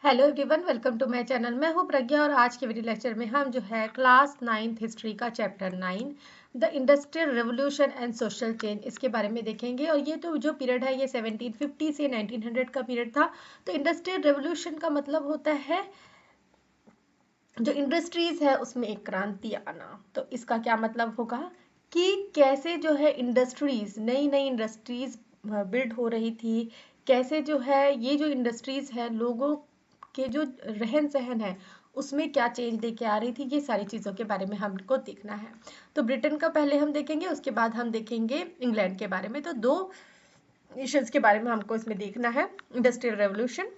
Hello everyone, welcome to my channel. मैं हूं प्रज्ञा और आज के वीडियो लेक्चर में हम जो है क्लास 9th हिस्ट्री का chapter 9 the industrial revolution and social change इसके बारे में देखेंगे। और ये तो जो पीरियड है ये 1750 से 1900 का पीरियड था। तो इंडस्ट्रियल रेवोल्यूशन का मतलब होता है जो इंडस्ट्रीज है उसमें एक क्रांति आना। तो इसका क्या मतलब होगा कि कैसे जो है इंडस्ट्रीज नई नई इंडस्ट्रीज बिल्ड हो रही थी, कैसे जो है ये जो इंडस्ट्रीज है लोगों के जो रहन सहन है उसमें क्या चेंज लेके आ रही थी, ये सारी चीज़ों के बारे में हमको देखना है। तो ब्रिटेन का पहले हम देखेंगे, उसके बाद हम देखेंगे इंग्लैंड के बारे में। तो दो नेशंस के बारे में हमको इसमें देखना है इंडस्ट्रियल रेवोल्यूशन।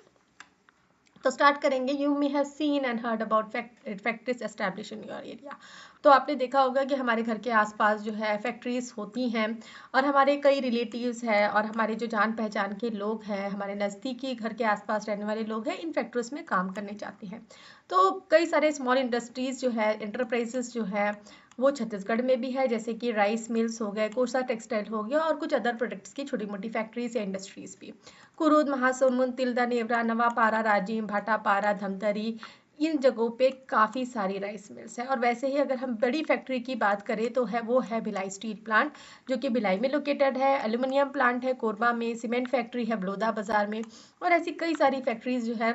तो स्टार्ट करेंगे। You may have seen and heard about factories establish in your area. तो आपने देखा होगा कि हमारे घर के आसपास जो है फैक्ट्रीज होती हैं और हमारे कई रिलेटिव्स हैं और हमारे जो जान पहचान के लोग हैं, हमारे नज़दीकी घर के आसपास रहने वाले लोग हैं, इन फैक्ट्रीज में काम करने जाते हैं। तो कई सारे स्मॉल इंडस्ट्रीज जो है, इंटरप्राइजेस जो है वो छत्तीसगढ़ में भी है, जैसे कि राइस मिल्स हो गए, कोसा टेक्सटाइल हो गया और कुछ अदर प्रोडक्ट्स की छोटी मोटी फैक्ट्रीज या इंडस्ट्रीज भी। कुरूद, महासमुंद, तिल्दा, नेवरा, नवापारा, राजिम, भाटापारा, धमतरी, इन जगहों पे काफ़ी सारी राइस मिल्स हैं। और वैसे ही अगर हम बड़ी फैक्ट्री की बात करें तो है वो है भिलाई स्टील प्लांट, जो कि भिलाई में लोकेटेड है। एल्यूमिनियम प्लांट है कोरबा में, सीमेंट फैक्ट्री है बलौदा बाजार में, और ऐसी कई सारी फैक्ट्रीज जो है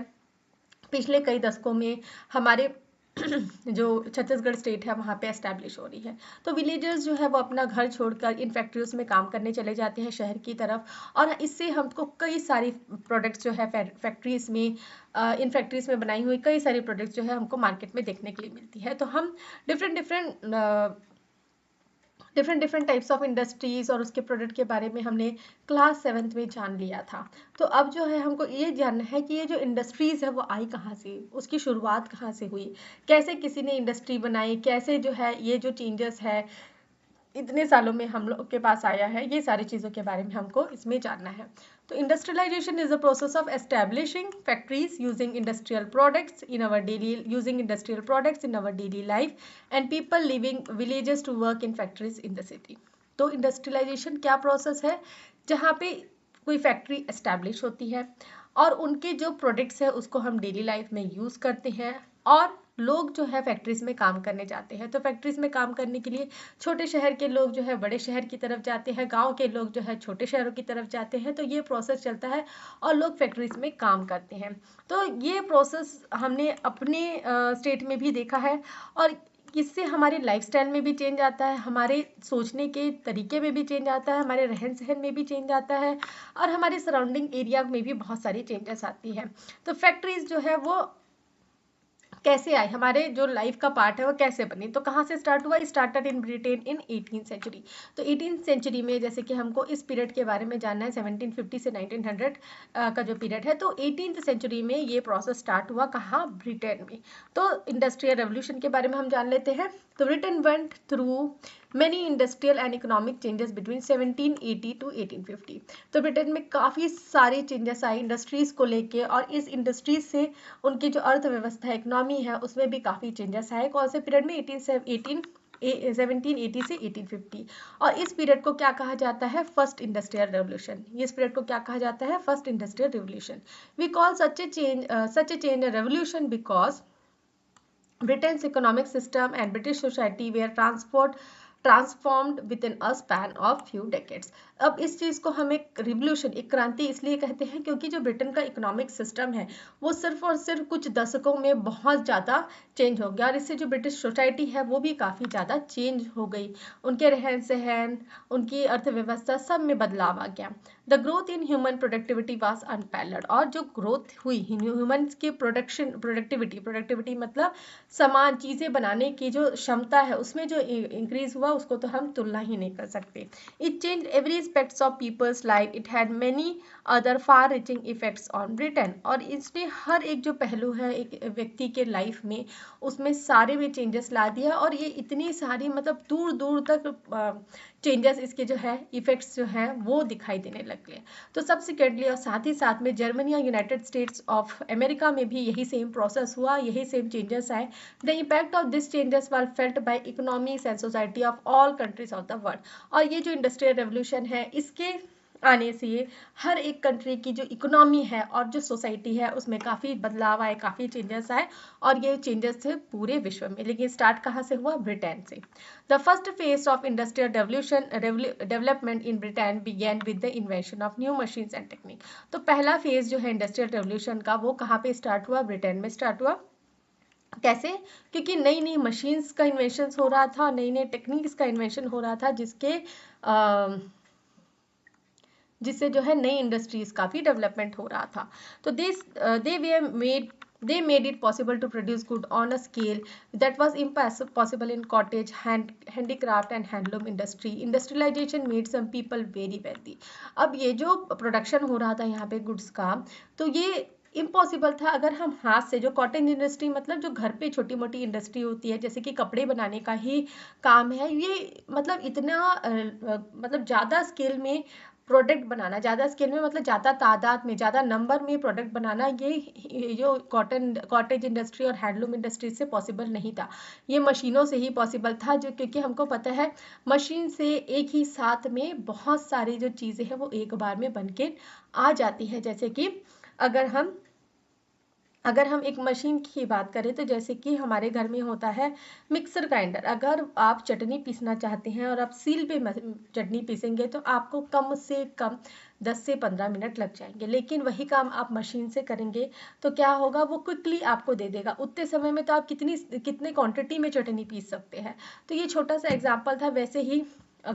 पिछले कई दशकों में हमारे जो छत्तीसगढ़ स्टेट है वहाँ पे एस्टैब्लिश हो रही है। तो विलेजर्स जो है वो अपना घर छोड़कर इन फैक्ट्रीज में काम करने चले जाते हैं शहर की तरफ, और इससे हमको कई सारी प्रोडक्ट्स जो है फैक्ट्रीज में इन फैक्ट्रीज में बनाई हुई कई सारी प्रोडक्ट्स जो है हमको मार्केट में देखने के लिए मिलती है। तो हम different different types of industries और उसके प्रोडक्ट के बारे में हमने क्लास 7th में जान लिया था। तो अब जो है हमको ये जानना है कि ये जो इंडस्ट्रीज है वो आई कहाँ से, उसकी शुरुआत कहाँ से हुई, कैसे किसी ने इंडस्ट्री बनाई, कैसे जो है ये जो चेंजेस है इतने सालों में हम लोग के पास आया है, ये सारी चीज़ों के बारे में हमको इसमें जानना है। तो industrialisation is the process of establishing factories using industrial products in our daily life and people living villages to work in factories in the city. तो इंडस्ट्रियलाइजेशन क्या प्रोसेस है, जहाँ पे कोई फैक्ट्री एस्टैब्लिश होती है और उनके जो प्रोडक्ट्स है उसको हम डेली लाइफ में यूज़ करते हैं, और लोग जो है फैक्ट्रीज में काम करने जाते हैं। तो फैक्ट्रीज में काम करने के लिए छोटे शहर के लोग जो है बड़े शहर की तरफ जाते हैं, गांव के लोग जो है छोटे शहरों की तरफ जाते हैं। तो ये प्रोसेस चलता है और लोग फैक्ट्रीज में काम करते हैं। तो ये प्रोसेस हमने अपने स्टेट में भी देखा है, और इससे हमारे लाइफस्टाइल में भी चेंज आता है, हमारे सोचने के तरीके में भी चेंज आता है, हमारे रहन सहन में भी चेंज आता है, और हमारे सराउंडिंग एरिया में भी बहुत सारी चेंजेस आती है। तो फैक्ट्रीज जो है वो कैसे आई, हमारे जो लाइफ का पार्ट है वो कैसे बनी, तो कहाँ से स्टार्ट हुआ, started in Britain in 18th century. तो 18th सेंचुरी में जैसे कि हमको इस पीरियड के बारे में जानना है, 1750 से 1900 का जो पीरियड है, तो 18th सेंचुरी में ये प्रोसेस स्टार्ट हुआ कहाँ, ब्रिटेन में। तो इंडस्ट्रियल रेवोल्यूशन के बारे में हम जान लेते हैं। तो Britain went through many industrial and economic changes between 1780 to 1850। तो ब्रिटेन में काफ़ी सारे चेंजेस आए इंडस्ट्रीज को लेके, और इस इंडस्ट्रीज से उनकी जो अर्थव्यवस्था इकोनॉमी है उसमें भी काफ़ी चेंजेस आए। कौन से पीरियड में, 1780 से 1850। और इस पीरियड को क्या कहा जाता है, फर्स्ट इंडस्ट्रियल रेवोल्यूशन। इस पीरियड को क्या कहा जाता है, first industrial revolution. We call such a change a revolution because Britain's economic system and British society were transformed within a span of few decades। अब इस चीज़ को हम एक रिवोल्यूशन, एक क्रांति इसलिए कहते हैं क्योंकि जो ब्रिटेन का इकोनॉमिक सिस्टम है वो सिर्फ और सिर्फ कुछ दशकों में बहुत ज़्यादा चेंज हो गया, और इससे जो ब्रिटिश सोसाइटी है वो भी काफ़ी ज़्यादा चेंज हो गई, उनके रहन सहन, उनकी अर्थव्यवस्था सब में बदलाव आ गया। The growth in human productivity was unparalleled. और जो ग्रोथ हुई ह्यूमन्स की प्रोडक्टिविटी मतलब समान चीज़ें बनाने की जो क्षमता है उसमें जो इंक्रीज हुआ उसको तो हम तुलना ही नहीं कर सकते। It change every aspects of people's life, it had many other far reaching effects on Britain. और इसने हर एक जो पहलू है एक व्यक्ति के लाइफ में उसमें सारे में चेंजेस ला दिया, और ये इतनी सारी मतलब दूर दूर तक चेंजेस इसके जो है इफेक्ट्स जो है वो दिखाई देने लग गए। तो सब्सिक्वेंटली और साथ ही साथ में जर्मनी और यूनाइटेड स्टेट्स ऑफ अमेरिका में भी यही सेम प्रोसेस हुआ, यही सेम चेंजेस आए। The impact of this changes were felt by economics and society of all countries of the world. और ये जो इंडस्ट्रियल रेवोल्यूशन है इसके आने से हर एक कंट्री की जो इकोनॉमी है और जो सोसाइटी है उसमें काफ़ी बदलाव आए, काफ़ी चेंजेस आए, और ये चेंजेस थे पूरे विश्व में। लेकिन स्टार्ट कहाँ से हुआ? ब्रिटेन से। The first phase of industrial development in Britain began with the invention of new machines and technique. तो पहला फेज जो है इंडस्ट्रियल रेवोल्यूशन का वो कहाँ पे स्टार्ट हुआ? ब्रिटेन में स्टार्ट हुआ। कैसे? क्योंकि नई नई मशीन्स का इन्वेंशन हो रहा था, नई नई टेक्निक्स का इन्वेंशन हो रहा था, जिससे जो है नई इंडस्ट्रीज का भी डेवलपमेंट हो रहा था। तो they made it possible to produce good on a scale that was impossible in cottage, handicraft and handloom industry. Industrialization made some people very wealthy. अब ये जो प्रोडक्शन हो रहा था यहाँ पे गुड्स का, तो ये इम्पॉसिबल था अगर हम हाथ से, जो कॉटन इंडस्ट्री मतलब जो घर पे छोटी मोटी इंडस्ट्री होती है, जैसे कि कपड़े बनाने का ही काम है, ये मतलब इतना मतलब ज़्यादा स्केल में प्रोडक्ट बनाना, ज़्यादा स्केल में मतलब ज़्यादा तादाद में, ज़्यादा नंबर में प्रोडक्ट बनाना, ये जो कॉटेज इंडस्ट्री और हैंडलूम इंडस्ट्री से पॉसिबल नहीं था। ये मशीनों से ही पॉसिबल था, जो क्योंकि हमको पता है मशीन से एक ही साथ में बहुत सारी जो चीज़ें हैं वो एक बार में बन के आ जाती है। जैसे कि अगर हम एक मशीन की बात करें तो जैसे कि हमारे घर में होता है मिक्सर ग्राइंडर। अगर आप चटनी पीसना चाहते हैं और आप सील पे चटनी पीसेंगे तो आपको कम से कम 10 से 15 मिनट लग जाएंगे, लेकिन वही काम आप मशीन से करेंगे तो क्या होगा, वो क्विकली आपको दे देगा। उतने समय में तो आप कितने क्वांटिटी में चटनी पीस सकते हैं। तो ये छोटा सा एग्जाम्पल था। वैसे ही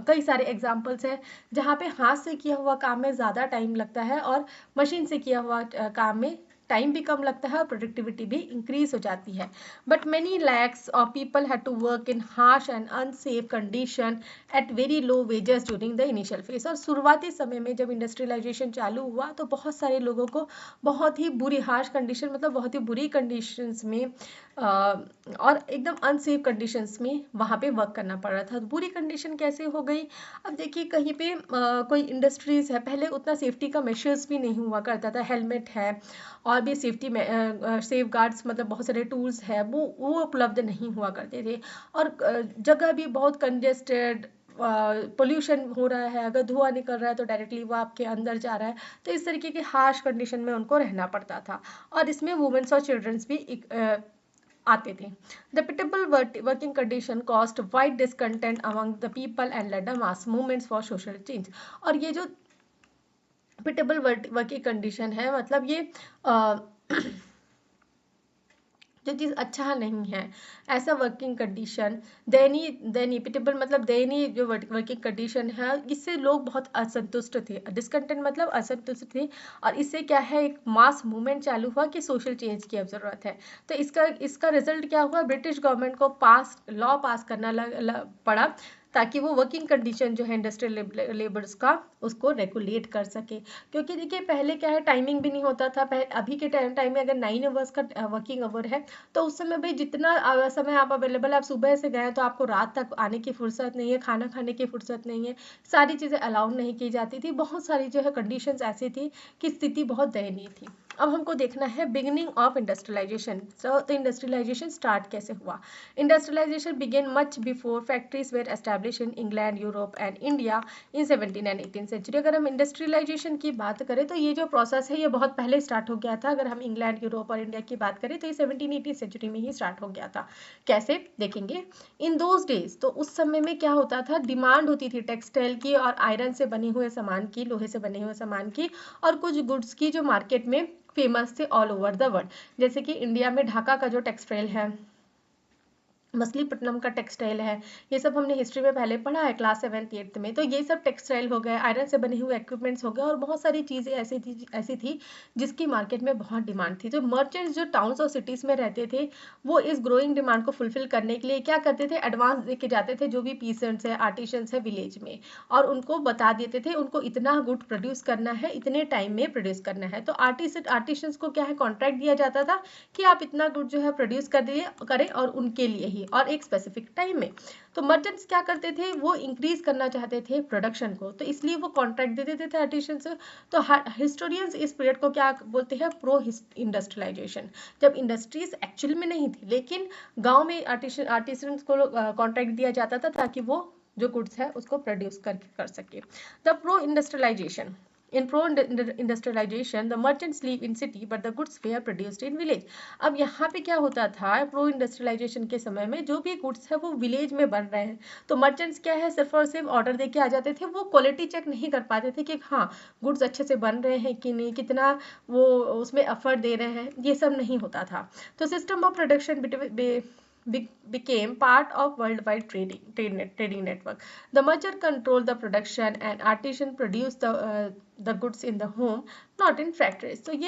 कई सारे एग्जाम्पल्स हैं जहाँ पे हाथ से किया हुआ काम में ज़्यादा टाइम लगता है और मशीन से किया हुआ काम में टाइम भी कम लगता है और प्रोडक्टिविटी भी इंक्रीज हो जाती है। But many lakhs of people had to work in harsh and unsafe condition at very low wages during the initial phase. और शुरुआती समय में जब इंडस्ट्रियलाइजेशन चालू हुआ तो बहुत सारे लोगों को बहुत ही बुरी हार्श कंडीशन, मतलब बहुत ही बुरी कंडीशंस में और एकदम अनसेफ कंडीशंस में वहाँ पे वर्क करना पड़ रहा था। तो बुरी कंडीशन कैसे हो गई? अब देखिए कहीं पे कोई इंडस्ट्रीज है, पहले उतना सेफ्टी का मेजर्स भी नहीं हुआ करता था। हेलमेट है और भी सेफ्टी में सेफ गार्ड्स, मतलब बहुत सारे टूल्स है, वो उपलब्ध नहीं हुआ करते थे। और जगह भी बहुत कंजेस्टेड, पोल्यूशन हो रहा है, अगर धुआं निकल रहा है तो डायरेक्टली वो आपके अंदर जा रहा है। तो इस तरीके की हार्श कंडीशन में उनको रहना पड़ता था और इसमें वुमेन्स और चिल्ड्रंस भी आते थे। The pitiable working condition caused wide discontent among the people and led a mass movements for social change. और ये जो पिटेबल वर्किंग कंडीशन है, मतलब ये जो चीज़ अच्छा नहीं है, ऐसा वर्किंग कंडीशन, दयनीय पिटेबल मतलब दयनीय जो वर्किंग कंडीशन है, इससे लोग बहुत असंतुष्ट थे। डिस्कंटेंट मतलब असंतुष्ट थे और इससे क्या है, एक मास मूवमेंट चालू हुआ कि सोशल चेंज की अब ज़रूरत है। तो इसका रिजल्ट क्या हुआ? ब्रिटिश गवर्नमेंट को लॉ पास करना पड़ा ताकि वो वर्किंग कंडीशन जो है इंडस्ट्रियल लेबर्स का, उसको रेगुलेट कर सके। क्योंकि देखिए पहले क्या है, टाइमिंग भी नहीं होता था। अभी के टाइम में अगर 9 आवर्स का वर्किंग आवर है तो उस समय भाई जितना समय आप अवेलेबल, आप सुबह से गए तो आपको रात तक आने की फुर्सत नहीं है, खाना खाने की फुर्सत नहीं है, सारी चीज़ें अलाउ नहीं की जाती थी। बहुत सारी जो है कंडीशंस ऐसी थी कि स्थिति बहुत दयनीय थी। अब हमको देखना है बिगिनिंग ऑफ इंडस्ट्रियलाइजेशन। तो इंडस्ट्रियलाइजेशन स्टार्ट कैसे हुआ? Industrialisation began much before factories were establish in England, Europe and India in 17 and 18 century. अगर हम इंडस्ट्रियलाइजेशन की बात करें तो ये जो प्रोसेस है ये बहुत पहले स्टार्ट हो गया था। अगर हम इंग्लैंड, यूरोप और इंडिया की बात करें तो ये 17-18 सेंचुरी में ही स्टार्ट हो गया था। कैसे देखेंगे? इन दोज डेज, तो उस समय में क्या होता था, डिमांड होती थी टेक्सटाइल की और आयरन से बने हुए सामान की, लोहे से बने हुए सामान की, और कुछ गुड्स की जो मार्केट में फेमस थे ऑल ओवर द वर्ल्ड। जैसे कि इंडिया में ढाका का जो टेक्सटाइल है, मछलीपट्टनम का टेक्सटाइल है, ये सब हमने हिस्ट्री में पहले पढ़ा है क्लास 7th 8th में। तो ये सब टेक्सटाइल हो गए, आयरन से बने हुए इक्विपमेंट्स हो गए, और बहुत सारी चीज़ें ऐसी थी जिसकी मार्केट में बहुत डिमांड थी। तो मर्चेंट्स जो टाउन्स और सिटीज़ में रहते थे वो इस ग्रोइंग डिमांड को फुलफिल करने के लिए क्या करते थे, एडवांस दे के जाते थे जो भी पीसेंट्स है, आर्टिशंस है विलेज में, और उनको बता देते थे उनको इतना गुड प्रोड्यूस करना है, इतने टाइम में प्रोड्यूस करना है। तो आर्टिशंस को क्या है, कॉन्ट्रैक्ट दिया जाता था कि आप इतना गुड जो है प्रोड्यूस करें और उनके लिए ही और एक स्पेसिफिक टाइम में। तो मर्चेंट्स क्या करते थे, वो इंक्रीज करना चाहते थे प्रोडक्शन को, तो इसलिए वो कॉन्ट्रैक्ट दे देते थे आर्टिशंस से। तो हिस्टोरियंस इस पीरियड को क्या बोलते हैं, प्रो इंडस्ट्रियलाइजेशन। जब इंडस्ट्रीज एक्चुअल में नहीं थी लेकिन गांव में आर्टिशंस को कॉन्ट्रैक्ट दिया जाता था ताकि वो जो गुड्स है उसको प्रोड्यूस कर सके। The pro industrialisation, in pro industrialisation the merchants live in city but the goods were produced in village. अब यहाँ पे क्या होता था, प्रो इंडस्ट्रियलाइजेशन के समय में जो भी गुड्स है वो विलेज में बन रहे हैं, तो मर्चेंट्स क्या है सिर्फ और सिर्फ ऑर्डर दे के आ जाते थे, वो क्वालिटी चेक नहीं कर पाते थे कि हाँ गुड्स अच्छे से बन रहे हैं कि नहीं, कितना वो उसमें एफर्ट दे रहे हैं, ये सब नहीं होता था। तो system of production became part of worldwide trading network. The merchant controlled the production and artisan produced the goods in the home, not in factories. तो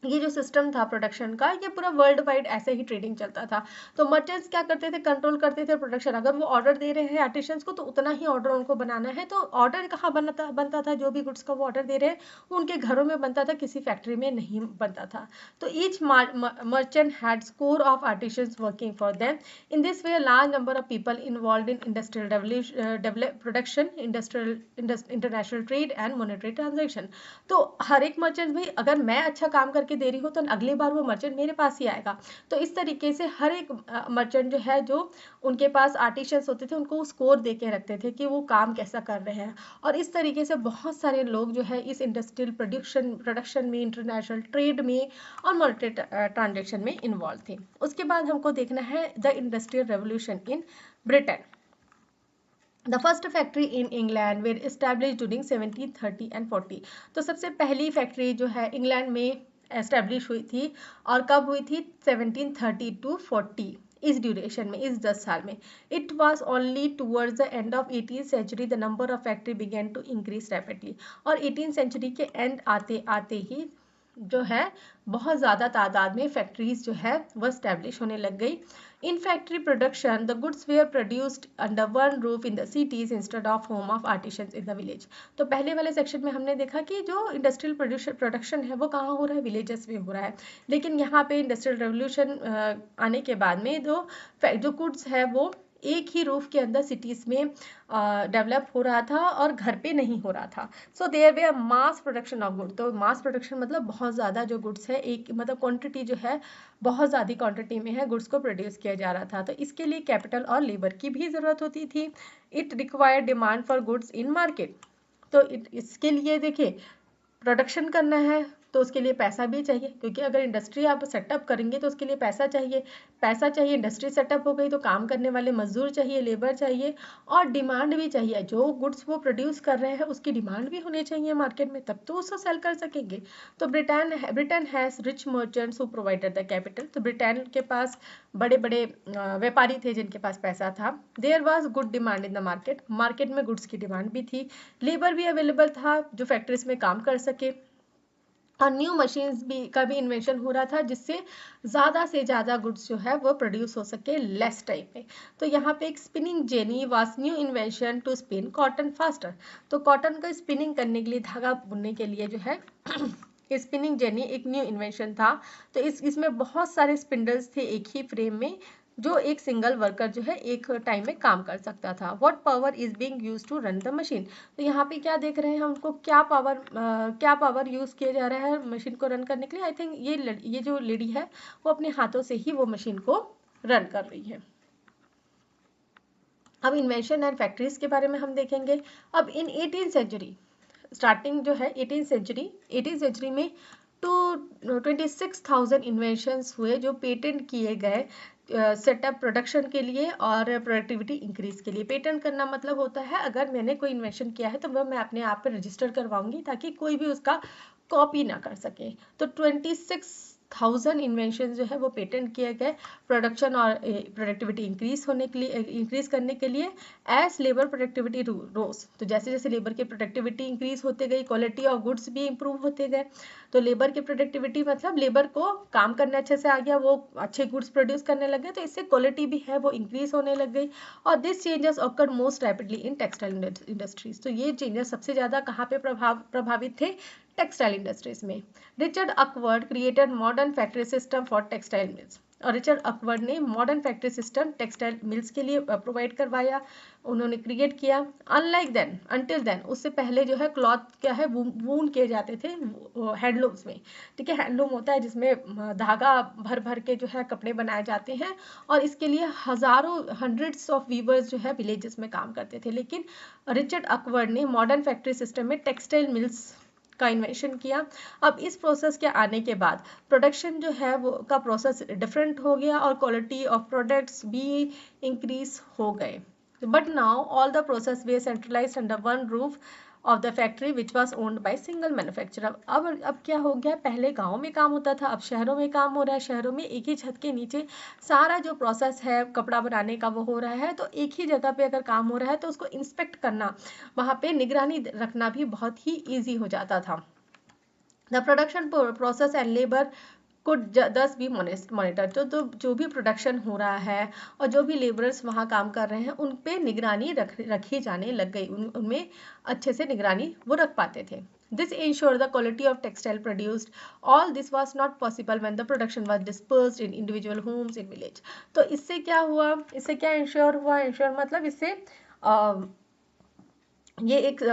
ये जो सिस्टम था प्रोडक्शन का, ये पूरा वर्ल्ड वाइड ऐसे ही ट्रेडिंग चलता था। तो मर्चेंट्स क्या करते थे, कंट्रोल करते थे प्रोडक्शन। अगर वो ऑर्डर दे रहे हैं आर्टिशंस को तो उतना ही ऑर्डर उनको बनाना है। तो ऑर्डर कहाँ बनता था, जो भी गुड्स का वो ऑर्डर दे रहे हैं वो उनके घरों में बनता था, किसी फैक्ट्री में नहीं बनता था। तो each merchant had score of artisans working for them. In this way large number of people involve in industrial production, international trade and monetary transaction. तो हर एक मर्चेंट भाई, अगर मैं अच्छा काम करके दे रही हूँ तो अगली बार वो मर्चेंट मेरे पास ही आएगा। तो इस तरीके से हर एक मर्चेंट जो है, जो उनके पास आर्टिशंस होते थे, उनको स्कोर दे के रखते थे कि वो काम कैसा कर रहे हैं। और इस तरीके से बहुत सारे लोग जो है इस इंडस्ट्रियल प्रोडक्शन में, इंटरनेशनल ट्रेड में और मॉनेटरी ट्रांजेक्शन में इन्वॉल्व थे। उसके बाद हमको देखना है the industrial revolution in Britain. The first factory in England were established during 1730 and 40। तो सबसे पहली फैक्ट्री जो है इंग्लैंड में एस्टेब्लिश हुई थी, और कब हुई थी, 1730 to 40, इस ड्यूरेशन में, इस 10 साल में। It was only towards the end of 18th century the number of factory began to increase rapidly. और 18th सेंचुरी के एंड आते आते ही जो है बहुत ज़्यादा तादाद में फैक्ट्रीज जो है वो स्टैब्लिश होने लग गई। In factory production the goods were produced under one roof in the cities instead of home of artisans in the village. तो पहले वाले सेक्शन में हमने देखा कि जो इंडस्ट्रियल प्रोडक्शन है वो कहाँ हो रहा है, विलेजेस में हो रहा है। लेकिन यहाँ पे इंडस्ट्रियल रेवोल्यूशन आने के बाद में जो गुड्स है वो एक ही रूफ के अंदर सिटीज में डेवलप हो रहा था और घर पे नहीं हो रहा था। So their way mass production of good. तो मास प्रोडक्शन मतलब बहुत ज़्यादा जो गुड्स है, एक मतलब क्वांटिटी जो है बहुत ज़्यादा क्वांटिटी में है गुड्स को प्रोड्यूस किया जा रहा था। तो इसके लिए कैपिटल और लेबर की भी ज़रूरत होती थी। It required demand for goods in market. तो इसके लिए देखिए प्रोडक्शन करना है तो उसके लिए पैसा भी चाहिए, क्योंकि अगर इंडस्ट्री आप सेटअप करेंगे तो उसके लिए पैसा चाहिए। इंडस्ट्री सेटअप हो गई तो काम करने वाले मजदूर चाहिए, लेबर चाहिए, और डिमांड भी चाहिए। जो गुड्स वो प्रोड्यूस कर रहे हैं उसकी डिमांड भी होनी चाहिए मार्केट में, तब तो उसको सेल कर सकेंगे। तो Britain has rich merchants who provided the capital. तो ब्रिटेन के पास बड़े बड़े व्यापारी थे जिनके पास पैसा था। There was good demand in the market में गुड्स की डिमांड भी थी, लेबर भी अवेलेबल था जो फैक्ट्रीज में काम कर सके, और न्यू मशीन्स का भी इन्वेंशन हो रहा था जिससे ज़्यादा से ज़्यादा गुड्स जो है वो प्रोड्यूस हो सके लेस टाइम में। तो यहाँ पे एक spinning jenny was new invention to spin cotton faster. तो कॉटन का स्पिनिंग करने के लिए, धागा बुनने के लिए जो है स्पिनिंग जेनी एक न्यू इन्वेंशन था। तो इसमें बहुत सारे स्पिंडल्स थे एक ही फ्रेम में, जो एक सिंगल वर्कर जो है एक टाइम में काम कर सकता था। What power is being used to run the machine. तो यहाँ पे क्या देख रहे हैं हमको, क्या पावर यूज किया जा रहा है मशीन को रन करने के लिए। आई थिंक ये जो लेडी है वो अपने हाथों से ही वो मशीन को रन कर रही है। अब इन्वेंशन एंड फैक्ट्रीज के बारे में हम देखेंगे। अब इन 18th सेंचुरी स्टार्टिंग जो है 18th सेंचुरी में 26,000 इन्वेंशंस हुए जो पेटेंट किए गए सेटअप प्रोडक्शन के लिए और प्रोडक्टिविटी इंक्रीज के लिए। पेटेंट करना मतलब होता है अगर मैंने कोई इन्वेंशन किया है तो वह मैं अपने आप पर रजिस्टर करवाऊंगी ताकि कोई भी उसका कॉपी ना कर सके। तो 26,000 इन्वेंशन जो है वो पेटेंट किए गए प्रोडक्शन और प्रोडक्टिविटी इंक्रीज करने के लिए। एज लेबर प्रोडक्टिविटी रोज, तो जैसे जैसे लेबर की प्रोडक्टिविटी इंक्रीज होते गई, क्वालिटी ऑफ गुड्स भी इंप्रूव होते गए। तो लेबर की प्रोडक्टिविटी मतलब लेबर को काम करने अच्छे से आ गया, वो अच्छे गुड्स प्रोड्यूस करने लग गए, तो इससे क्वालिटी भी है वो इंक्रीज होने लग गई। और this changes occur most rapidly in textile industries. तो ये चेंजेस सबसे ज़्यादा कहाँ पे प्रभावित थे, टेक्सटाइल इंडस्ट्रीज में। Richard awkward created modern factory system for textile mills. और रिचर्ड अकवर्ड ने modern factory system textile mills के लिए प्रोवाइड करवाया, उन्होंने क्रिएट किया। अनलाइक देन, अंटिल देन, उससे पहले जो है क्लॉथ क्या है वून किए जाते थे हैंडलूम्स में, ठीक है। हैंडलूम होता है जिसमें धागा भर भर के जो है कपड़े बनाए जाते हैं, और इसके लिए हजारों हंड्रेड्स ऑफ वीवर्स जो है विलेजेस में काम करते थे। लेकिन रिचर्ड अकवर्ड ने मॉडर्न फैक्ट्री सिस्टम में टेक्सटाइल मिल्स का इन्वेंशन किया। अब इस प्रोसेस के आने के बाद प्रोडक्शन जो है वो का प्रोसेस डिफरेंट हो गया और क्वालिटी ऑफ प्रोडक्ट्स भी इंक्रीज हो गए। But now all the process way centralised under one roof of the factory which was owned by single manufacturer. अब क्या हो गया, पहले गाँव में काम होता था, अब शहरों में काम हो रहा है। शहरों में एक ही छत के नीचे सारा जो प्रोसेस है कपड़ा बनाने का वो हो रहा है, तो एक ही जगह पे अगर काम हो रहा है तो उसको इंस्पेक्ट करना, वहाँ पे निगरानी रखना भी बहुत ही ईजी हो जाता था। The production process and labour could दस भी मॉनिटर, तो जो भी प्रोडक्शन हो रहा है और जो भी लेबरर्स वहाँ काम कर रहे हैं उन पे निगरानी रखी जाने लग गई, उनमें अच्छे से निगरानी वो रख पाते थे। This ensured the quality of textile produced. All this was not possible when the production was dispersed in individual homes in village. तो इससे क्या हुआ, इससे क्या इंश्योर हुआ, इंश्योर मतलब इससे ये एक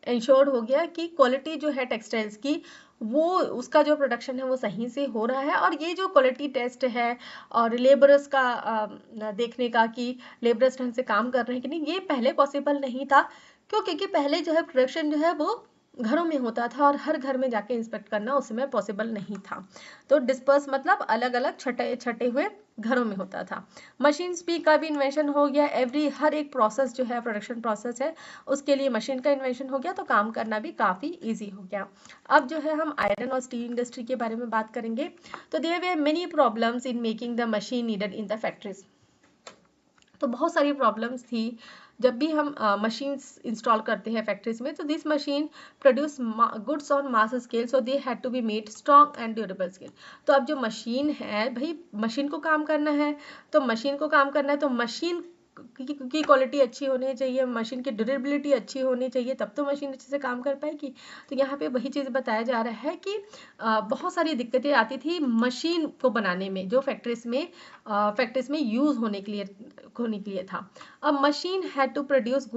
इंश्योर्ड हो गया कि क्वालिटी जो है टेक्सटाइल्स की वो उसका जो प्रोडक्शन है वो सही से हो रहा है। और ये जो क्वालिटी टेस्ट है और लेबरर्स का देखने का कि लेबरर्स ढंग से काम कर रहे हैं कि नहीं, ये पहले पॉसिबल नहीं था। क्यों? क्योंकि पहले जो है प्रोडक्शन जो है वो घरों में होता था और हर घर में जाके इंस्पेक्ट करना उस समय पॉसिबल नहीं था। तो डिस्पर्स मतलब अलग अलग छटे हुए घरों में होता था। मशीन्स भी का भी इन्वेंशन हो गया। हर एक प्रोसेस जो है प्रोडक्शन प्रोसेस है उसके लिए मशीन का इन्वेंशन हो गया, तो काम करना भी काफ़ी ईजी हो गया। अब जो है हम आयरन और स्टील इंडस्ट्री के बारे में बात करेंगे। तो there were many problems in making the machine needed in the factories. तो बहुत सारी प्रॉब्लम्स थी जब भी हम मशीन्स इंस्टॉल करते हैं फैक्ट्रीज में। तो this machine produce goods on mass scale, so they had to be made strong and durable scale. तो अब जो मशीन है भाई, मशीन को काम करना है, तो मशीन को काम करना है तो मशीन की क्वालिटी अच्छी होनी चाहिए, मशीन की ड्यूरेबिलिटी अच्छी होनी चाहिए, तब तो मशीन अच्छे से काम कर पाएगी। तो यहाँ पे वही चीज़ बताया जा रहा है कि बहुत सारी दिक्कतें आती थी मशीन को बनाने में जो फैक्ट्रीज में यूज़ होने के लिए था। अब machine had to produce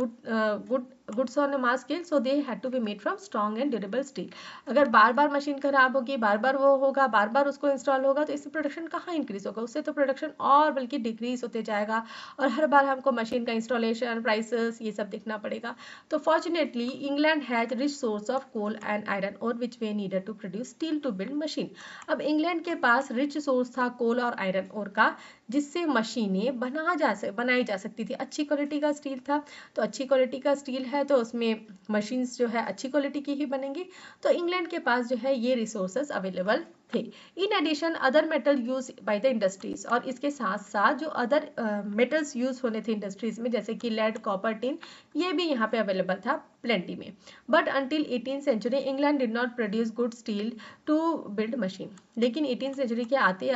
goods on a mass scale, so they had to be made from strong and durable steel. अगर बार बार मशीन खराब होगी, बार बार वो होगा, बार बार उसको इंस्टॉल होगा, तो इससे प्रोडक्शन कहाँ इंक्रीज होगा, उससे तो प्रोडक्शन और बल्कि डिक्रीज होते जाएगा और हर बार हमको मशीन का इंस्टॉलेशन, प्राइसेस, ये सब देखना पड़ेगा। तो fortunately England has rich source of coal and iron और which we needed to produce steel to build machine. अब इंग्लैंड के पास रिच सोर्स था कोल और आयरन और का, जिससे मशीनें बनाई जा सकती थी। अच्छी क्वालिटी का स्टील था, तो अच्छी क्वालिटी का स्टील है तो उसमें मशीन्स जो है अच्छी क्वालिटी की ही बनेंगी। तो इंग्लैंड के पास जो है ये रिसोर्सेज अवेलेबल थे। In addition other metal use by the industries, और इसके साथ साथ जो अदर मेटल्स यूज होने थे इंडस्ट्रीज में जैसे कि लेड, कॉपर, टिन, ये भी यहाँ पे अवेलेबल था प्लेंटी में। But until 18th century England did not produce good steel to build machine. लेकिन 18th सेंचुरी के आते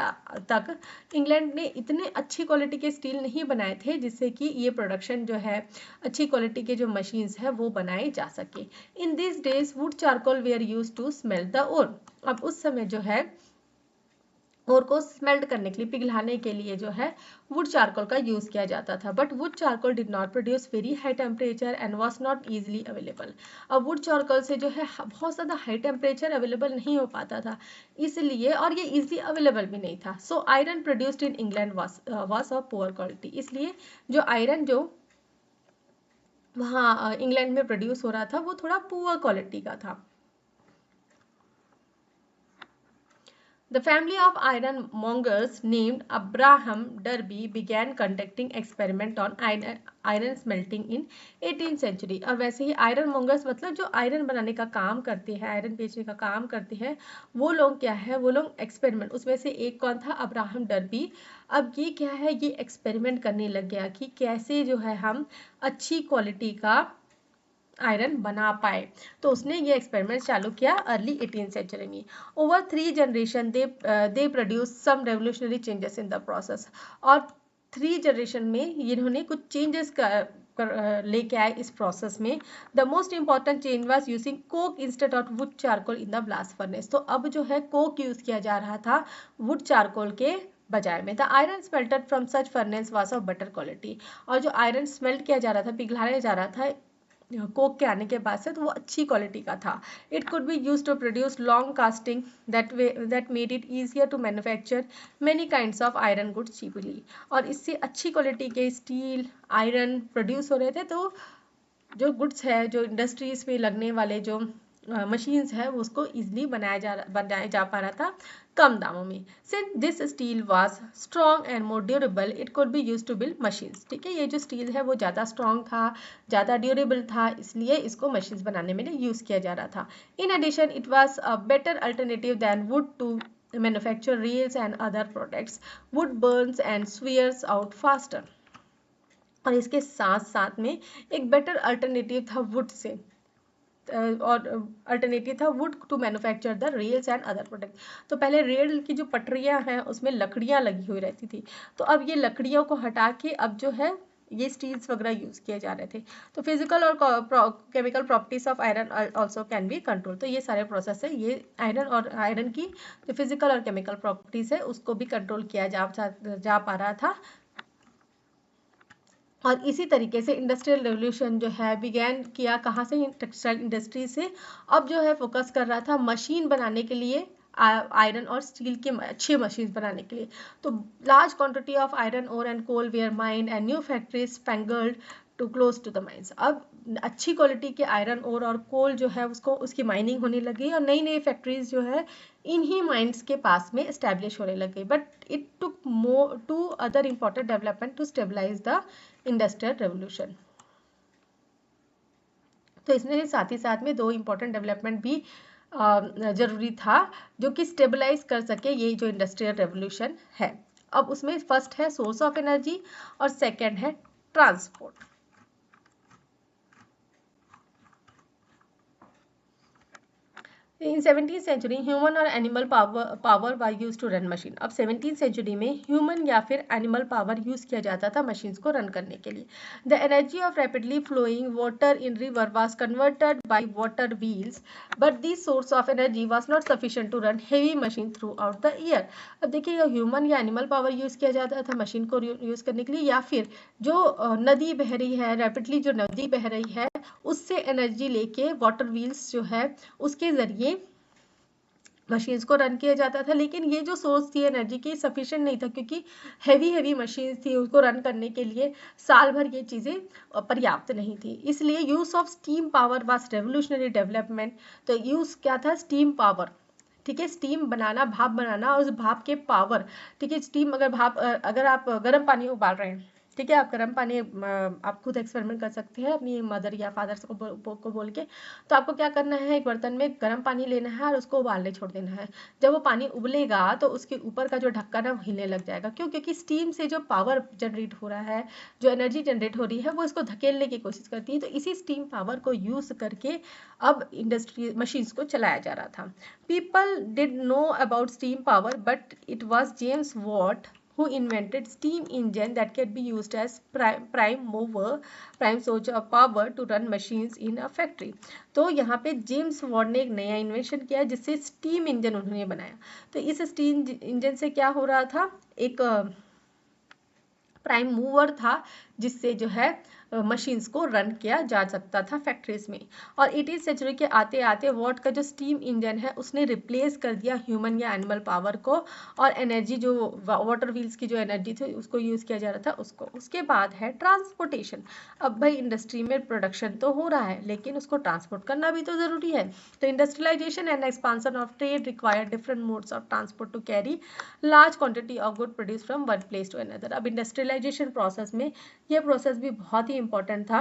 तक इंग्लैंड ने इतने अच्छी क्वालिटी के स्टील नहीं बनाए थे जिससे कि ये प्रोडक्शन जो है अच्छी क्वालिटी के जो मशीन्स है वो बनाए जा सके। In this days wood charcoal were use to smelt the ore. अब उस समय जो है ओर को स्मेल्ट करने के लिए, पिघलाने के लिए जो है वुड चारकोल का यूज किया जाता था। But would charcoal did not produce very high temperature and was not easily available. अब वुड चारकोल से जो है बहुत ज़्यादा हाई टेम्परेचर अवेलेबल नहीं हो पाता था इसलिए, और ये इजीली अवेलेबल भी नहीं था। So iron produced in England was of poor quality. इसलिए जो आयरन जो वहाँ इंग्लैंड में प्रोड्यूस हो रहा था वो थोड़ा पुअर क्वालिटी का था। The family of ironmongers named Abraham Derby began conducting experiment on iron smelting in 18th century। और वैसे ही आयरन मॉन्गर्स मतलब जो आयरन बनाने का काम करते हैं, आयरन बेचने का काम करते हैं, वो लोग क्या है, वो लोग एक्सपेरिमेंट, उसमें से एक कौन था, अब्राहम डर्बी। अब ये क्या है, ये एक्सपेरिमेंट करने लग गया कि कैसे जो है हम अच्छी क्वालिटी का आयरन बना पाए। तो उसने ये एक्सपेरिमेंट चालू किया अर्ली 18th सेंचुरी में। Over 3 generation they produce some revolutionary changes in the process. और 3 जनरेशन में इन्होंने कुछ चेंजेस लेके आए इस प्रोसेस में। The most important change was using Coke instead of would charcoal in the blast furnace. तो अब जो है कोक यूज किया जा रहा था वुड चारकोल के बजाय में। The iron smelted from such furnace was of better quality, और जो आयरन स्मेल्ट किया जा रहा था, पिघलाया जा रहा था कोक के आने के बाद से, तो वो अच्छी क्वालिटी का था। It could be use to produce long casting that made it easier to manufacture many kinds of iron goods cheaply, और इससे अच्छी क्वालिटी के स्टील आयरन प्रोड्यूस हो रहे थे। तो जो गुड्स है, जो इंडस्ट्रीज में लगने वाले जो मशीन्स है, उसको ईजिली बनाया जा पा रहा था कम दामों में। Since this steel was strong and more durable it could be use to build machines. ठीक है, ये जो स्टील है वो ज़्यादा स्ट्रॉन्ग था, ज़्यादा ड्यूरेबल था, इसलिए इसको मशीन्स बनाने में यूज़ किया जा रहा था। In addition it was a better alternative than wood to manufacture reels and other products. Wood burns and swears out faster. और इसके साथ साथ में एक बेटर अल्टरनेटिव था वुड से, और अल्टरनेटिव था wood to manufacture the rails and other product. तो पहले रेल की जो पटरियां हैं उसमें लकड़ियां लगी हुई रहती थी, तो अब ये लकड़ियों को हटा के अब जो है ये स्टील्स वगैरह यूज किए जा रहे थे। तो फिजिकल और chemical properties of iron also can be control. तो ये सारे प्रोसेस है, ये आयरन और आयरन की जो फिजिकल और केमिकल प्रॉपर्टीज है उसको भी कंट्रोल किया जा पा रहा था। और इसी तरीके से इंडस्ट्रियल रेवोल्यूशन जो है बिगैन किया कहाँ से, टेक्सटाइल इंडस्ट्री से। अब जो है फोकस कर रहा था मशीन बनाने के लिए, आयरन और स्टील के अच्छे मशीन बनाने के लिए। तो large quantity of iron ore and coal were mined and new factories spangled to close to the mines. अब अच्छी क्वालिटी के आयरन ओर और कोल जो है उसकी माइनिंग होने लगी, और नई नई फैक्ट्रीज जो है इन्हीं माइंस के पास में एस्टेब्लिश होने लग गई। But it took more to other important development to stabilise the industrial revolution. तो इसमें साथ ही साथ में दो इम्पॉर्टेंट डेवलपमेंट भी जरूरी था जो कि स्टेबलाइज कर सके ये जो इंडस्ट्रियल रेवोल्यूशन है। अब उसमें फर्स्ट है सोर्स ऑफ एनर्जी और सेकंड है transport. In 17th century human और animal power were use to run machine. अब 17th सेंचुरी में ह्यूमन या फिर एनिमल पावर यूज किया जाता था मशीन्स को रन करने के लिए। The energy of rapidly flowing water in river was converted by water wheels, but this source of energy was not sufficient to run heavy machine throughout the year. अब देखिए, human या animal power use किया जाता था machine को use करने के लिए, या फिर जो नदी बह रही है, रैपिडली जो नदी बह रही है उससे एनर्जी लेके वाटर व्हील्स जो है उसके जरिए मशीन्स को रन किया जाता था। लेकिन ये जो सोर्स थी एनर्जी की सफिशिएंट नहीं था, क्योंकि हैवी मशीन्स थी, उसको रन करने के लिए साल भर ये चीज़ें पर्याप्त नहीं थी। इसलिए use of steam power was revolutionary development. तो यूज क्या था, स्टीम पावर। ठीक है, स्टीम बनाना, भाप बनाना, और उस भाप के पावर। ठीक है, स्टीम अगर आप गर्म पानी उबाल रहे हैं, ठीक है, आप गर्म पानी, आप खुद एक्सपेरिमेंट कर सकते हैं अपनी मदर या फादर को बोल के। तो आपको क्या करना है, एक बर्तन में गर्म पानी लेना है और उसको उबालने छोड़ देना है। जब वो पानी उबलेगा तो उसके ऊपर का जो ढक्कन है वो हिलने लग जाएगा। क्यों? क्योंकि स्टीम से जो पावर जनरेट हो रहा है, जो एनर्जी जनरेट हो रही है, वो इसको धकेलने की कोशिश करती है। तो इसी स्टीम पावर को यूज करके अब इंडस्ट्री मशीन्स को चलाया जा रहा था। People did know about steam power, but it was James Watt who invented steam engine that can be used as prime source of power to run machines in a factory। तो यहाँ पे James Watt ने एक नया invention किया जिससे steam engine उन्होंने बनाया। तो इस स्टीम इंजन से क्या हो रहा था, एक प्राइम मूवर था जिससे जो है मशीन्स को रन किया जा सकता था फैक्ट्रीज में। और 18th सेंचुरी के आते आते वॉट का जो स्टीम इंजन है उसने रिप्लेस कर दिया ह्यूमन या एनिमल पावर को, और एनर्जी जो वाटर व्हील्स की जो एनर्जी थी उसको यूज़ किया जा रहा था उसको। उसके बाद है ट्रांसपोर्टेशन। अब भाई इंडस्ट्री में प्रोडक्शन तो हो रहा है लेकिन उसको ट्रांसपोर्ट करना भी तो ज़रूरी है। तो industrialisation and expansion of trade require different modes of transport to carry large quantity of good produce from one place to another. अब इंडस्ट्रियलाइजेशन प्रोसेस में यह प्रोसेस भी बहुत ही इंपॉर्टेंट था।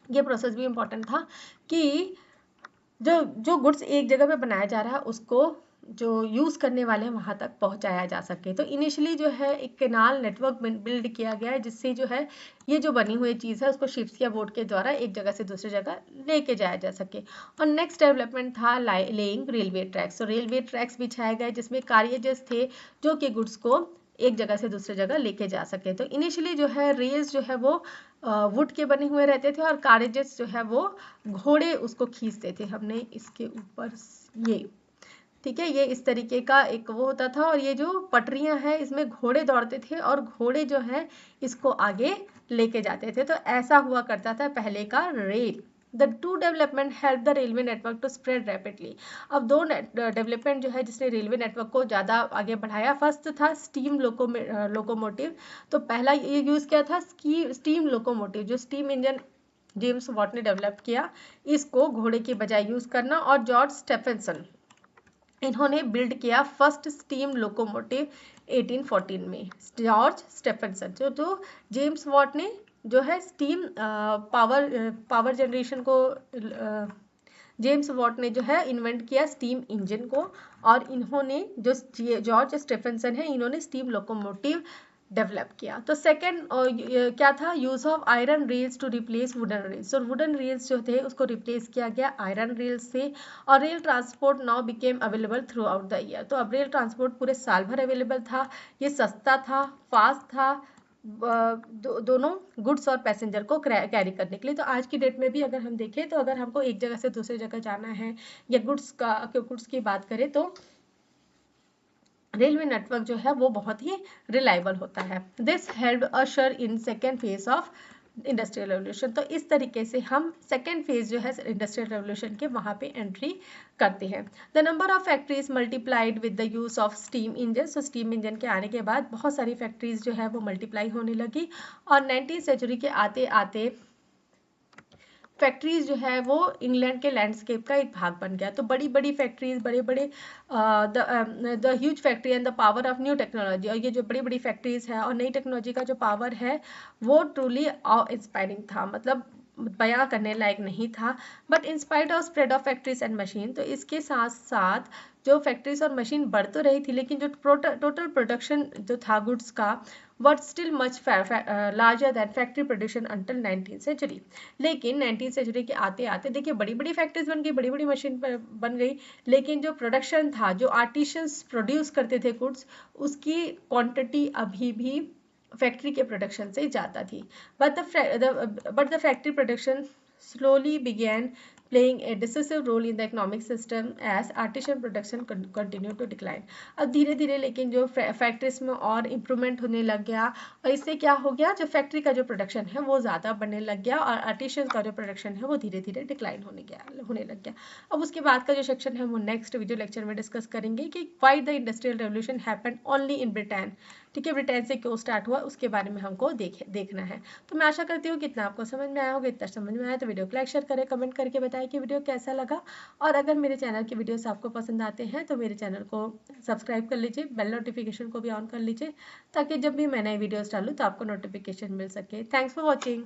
ये प्रोसेस भी इंपॉर्टेंट था कि जो गुड्स एक जगह पे बनाया जा रहा है उसको जो यूज़ करने वाले हैं वहाँ तक पहुँचाया जा सके। तो इनिशियली जो है एक कैनाल नेटवर्क बिल्ड किया गया है, जिससे जो है ये जो बनी हुई चीज़ है उसको शिप्स या बोट के द्वारा एक जगह से दूसरी जगह लेके जाया जा सके। और नेक्स्ट डेवलपमेंट था लेइंग रेलवे ट्रैक्स। तो रेलवे ट्रैक्स बिछाए गए जिसमें कार्रिएजेस थे जो कि गुड्स को एक जगह से दूसरी जगह लेके जा सके। तो इनिशियली जो है रेल्स जो है वो वुड के बने हुए रहते थे और कार्रिएजेस जो है वो घोड़े उसको खींचते थे। हमने इसके ऊपर ये, ठीक है, ये इस तरीके का एक वो होता था और ये जो पटरियां हैं इसमें घोड़े दौड़ते थे और घोड़े जो है इसको आगे लेके जाते थे। तो ऐसा हुआ करता था पहले का rail. The two development help the railway network to spread rapidly. अब दो डेवलपमेंट जो है जिसने रेलवे नेटवर्क को ज़्यादा आगे बढ़ाया, फर्स्ट था स्टीम लोकोमोटिव। तो पहला ये यूज़ किया था स्टीम लोकोमोटिव, जो स्टीम इंजन जेम्स वॉट ने डेवलप किया, इसको घोड़े की बजाय यूज़ करना। और जॉर्ज स्टेफेंसन, इन्होंने बिल्ड किया फर्स्ट स्टीम लोकोमोटिव 1814 में। जॉर्ज स्टेफेंसन जो जेम्स वॉट ने जो है स्टीम पावर जनरेशन को, जेम्स वॉट ने जो है इन्वेंट किया स्टीम इंजन को, और इन्होंने जो जॉर्ज स्टेफेंसन है इन्होंने स्टीम लोकोमोटिव डेवलप किया। तो सेकंड क्या था, use of iron rails to replace wooden rails. तो वुडन रेल्स जो थे उसको रिप्लेस किया गया आयरन रेल्स से। और rail transport now became available through out the year. तो अब रेल ट्रांसपोर्ट पूरे साल भर अवेलेबल था, ये सस्ता था, फास्ट था, दोनों गुड्स और पैसेंजर को कैरी करने के लिए। तो आज की डेट में भी अगर हम देखें तो अगर हमको एक जगह से दूसरी जगह जाना है या गुड्स की बात करें तो रेलवे नेटवर्क जो है वो बहुत ही रिलायबल होता है। This help usher in second phase of industrial revolution. तो इस तरीके से हम सेकेंड फेज जो है इंडस्ट्रियल रेवोल्यूशन के वहाँ पे एंट्री करते हैं। The number of factories multiplied with the use of steam engine. So steam engine के आने के बाद बहुत सारी फैक्ट्रीज जो है वो मल्टीप्लाई होने लगी और 19वीं सेंचुरी के आते आते फैक्ट्रीज जो है वो इंग्लैंड के लैंडस्केप का एक भाग बन गया। तो बड़ी बड़ी फैक्ट्रीज, बड़े बड़े the huge factory and the power of new technology. और ये जो बड़ी बड़ी फैक्ट्रीज है और नई टेक्नोलॉजी का जो पावर है वो ट्रूली इंस्पायरिंग था, मतलब बयां करने लायक नहीं था। But inspired of spread of factories and machine, तो इसके साथ साथ जो फैक्ट्रीज और मशीन बढ़ तो रही थी लेकिन जो टोटल प्रोडक्शन जो था गुड्स का but still much larger than factory production until 19th century. लेकिन 19th सेंचुरी के आते आते देखिए बड़ी बड़ी फैक्ट्रीज बन गई, बड़ी बड़ी मशीन बन गई, लेकिन जो प्रोडक्शन था, जो आर्टिशंस प्रोड्यूस करते थे गुड्स, उसकी क्वांटिटी अभी भी फैक्ट्री के प्रोडक्शन से ज़्यादा थी। But the factory production slowly began playing a decisive role in the economic system as artisan production continued to decline। अब धीरे धीरे लेकिन जो फैक्ट्रीज में और इम्प्रूवमेंट होने लग गया और इससे क्या हो गया, जो फैक्ट्री का जो प्रोडक्शन है वो ज़्यादा बढ़ने लग गया और आर्टिशन का जो प्रोडक्शन है वो धीरे धीरे डिक्लाइन होने लग गया। अब उसके बाद का जो सेक्शन है वो नेक्स्ट वीडियो लेक्चर में डिस्कस करेंगे कि why the industrial revolution happened only in Britain. ठीक है, ब्रिटेन से क्यों स्टार्ट हुआ उसके बारे में हमको देखना है। तो मैं आशा करती हूँ कितना आपको समझ में आया होगा। इतना समझ में आया तो वीडियो को लाइक शेयर करें, कमेंट करके बताएं कि वीडियो कैसा लगा। और अगर मेरे चैनल की वीडियोस आपको पसंद आते हैं तो मेरे चैनल को सब्सक्राइब कर लीजिए, बेल नोटिफिकेशन को भी ऑन कर लीजिए ताकि जब भी मैं नई वीडियोस डालूँ तो आपको नोटिफिकेशन मिल सके। Thanks for watching.